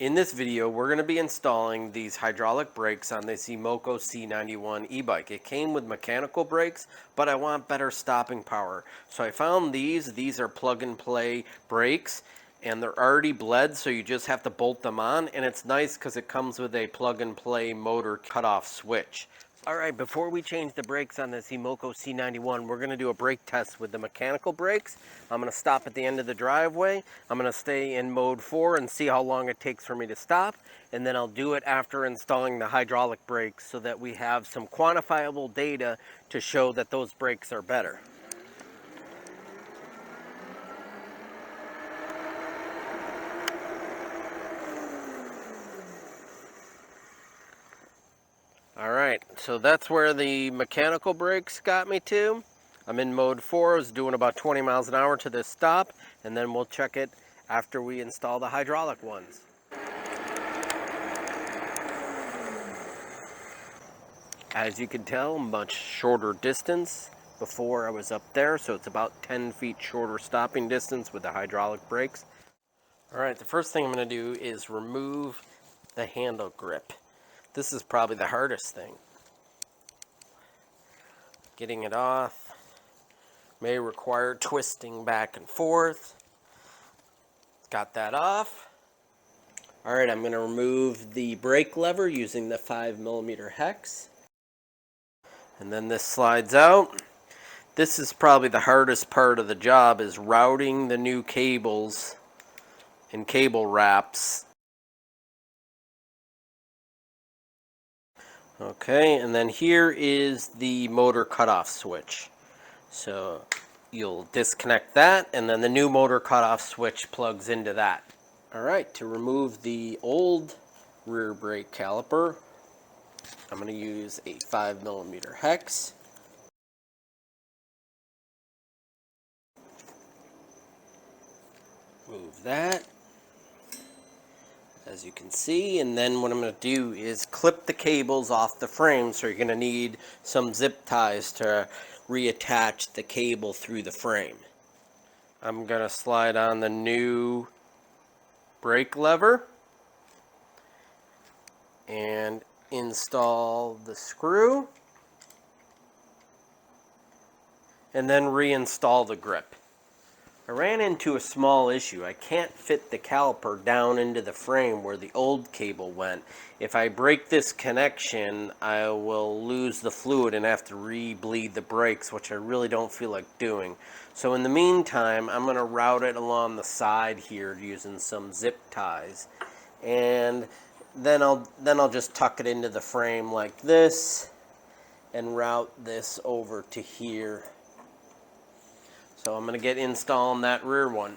In this video, we're going to be installing these hydraulic brakes on this Emoko C91 e-bike. It came with mechanical brakes, but I want better stopping power. So I found these. These are plug-and-play brakes, and they're already bled, so you just have to bolt them on. And it's nice because it comes with a plug-and-play motor cutoff switch. Alright, before we change the brakes on this Emoko C91, we're going to do a brake test with the mechanical brakes. I'm going to stop at the end of the driveway. I'm going to stay in mode 4 and see how long it takes for me to stop. And then I'll do it after installing the hydraulic brakes so that we have some quantifiable data to show that those brakes are better. Alright, so that's where the mechanical brakes got me to. I'm in mode 4, I was doing about 20 miles an hour to this stop, and then we'll check it after we install the hydraulic ones. As you can tell, much shorter distance. Before I was up there, so it's about 10 feet shorter stopping distance with the hydraulic brakes. Alright, the first thing I'm going to do is remove the handle grip. This is probably the hardest thing. Getting it off may require twisting back and forth. Got that off. Alright, I'm going to remove the brake lever using the 5mm hex. And then this slides out. This is probably the hardest part of the job, is routing the new cables and cable wraps. Okay, and then here is the motor cutoff switch. So you'll disconnect that, and then the new motor cutoff switch plugs into that. Alright, to remove the old rear brake caliper, I'm going to use a 5mm hex. Move that, as you can see, and then what I'm going to do is clip the cables off the frame, so you're going to need some zip ties to reattach the cable through the frame. I'm going to slide on the new brake lever and install the screw, and then reinstall the grip. I ran into a small issue. I can't fit the caliper down into the frame where the old cable went. If I break this connection, I will lose the fluid and have to re-bleed the brakes, which I really don't feel like doing. So in the meantime, I'm going to route it along the side here using some zip ties. And then I'll just tuck it into the frame like this and route this over to here. So I'm going to get installing that rear one.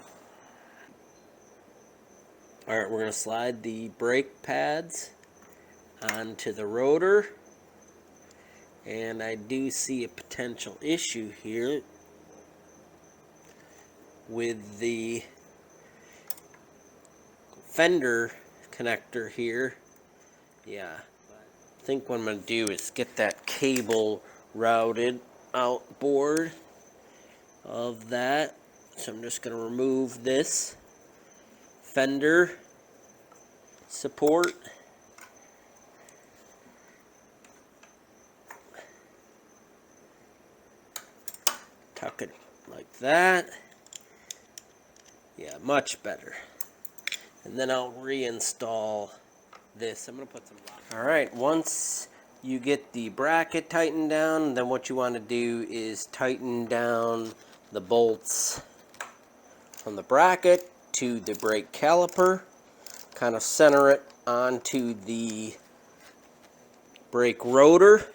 Alright, we're going to slide the brake pads onto the rotor. And I do see a potential issue here with the fender connector here. Yeah, I think what I'm going to do is get that cable routed outboard of that. So I'm just going to remove this fender support. Tuck it like that. Yeah, much better. And then I'll reinstall this. I'm going to put some lock. Alright, once you get the bracket tightened down, then what you want to do is tighten down the bolts from the bracket to the brake caliper. Kind of center it onto the brake rotor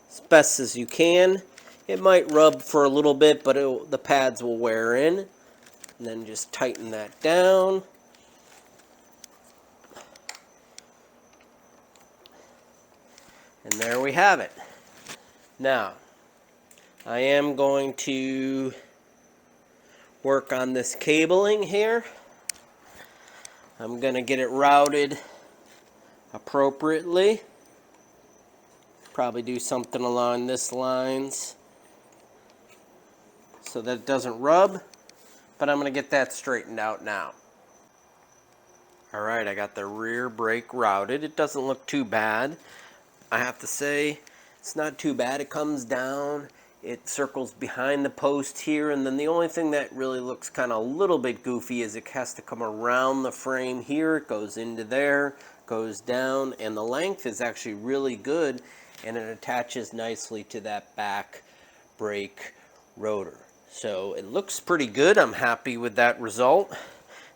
as best as you can. It might rub for a little bit, but the pads will wear in. And then just tighten that down. And there we have it. Now, I am going to work on this cabling here. I'm going to get it routed appropriately. Probably do something along this lines so that it doesn't rub, but I'm going to get that straightened out now. Alright, I got the rear brake routed. It doesn't look too bad. I have to say, it's not too bad. It comes down, it circles behind the post here, and then the only thing that really looks kind of a little bit goofy is it has to come around the frame here. It goes into there, goes down, and the length is actually really good, and it attaches nicely to that back brake rotor. So it looks pretty good. I'm happy with that result.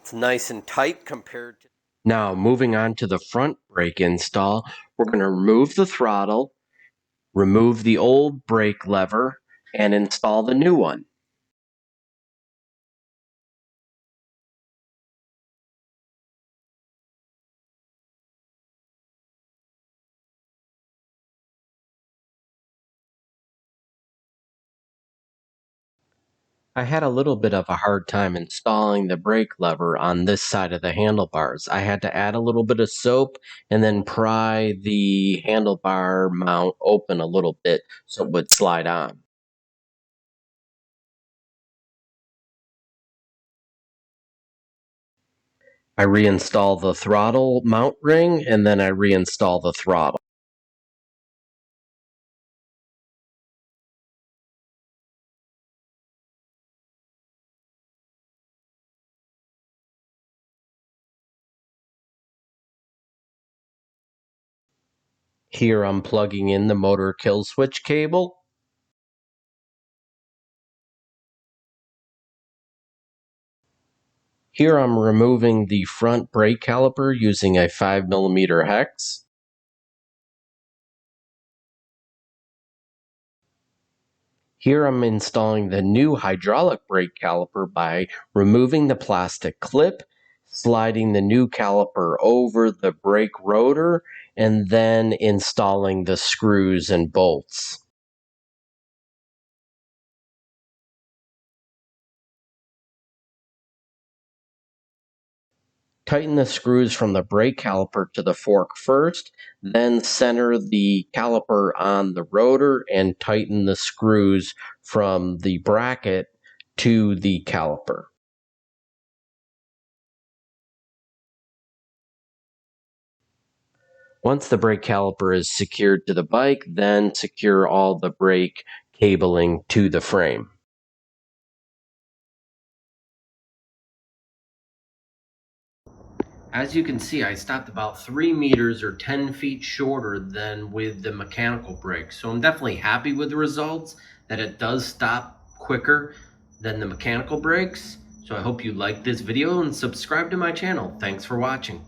It's nice and tight compared to... Now, moving on to the front brake install, we're going to remove the throttle, remove the old brake lever, and install the new one. I had a little bit of a hard time installing the brake lever on this side of the handlebars. I had to add a little bit of soap and then pry the handlebar mount open a little bit so it would slide on. I reinstall the throttle mount ring and then I reinstall the throttle. Here I'm plugging in the motor kill switch cable. Here I'm removing the front brake caliper using a 5mm hex. Here I'm installing the new hydraulic brake caliper by removing the plastic clip, sliding the new caliper over the brake rotor, and then installing the screws and bolts. Tighten the screws from the brake caliper to the fork first, then center the caliper on the rotor and tighten the screws from the bracket to the caliper. Once the brake caliper is secured to the bike, then secure all the brake cabling to the frame. As you can see, I stopped about 3 meters or 10 feet shorter than with the mechanical brake. So I'm definitely happy with the results, that it does stop quicker than the mechanical brakes. So I hope you liked this video and subscribe to my channel. Thanks for watching.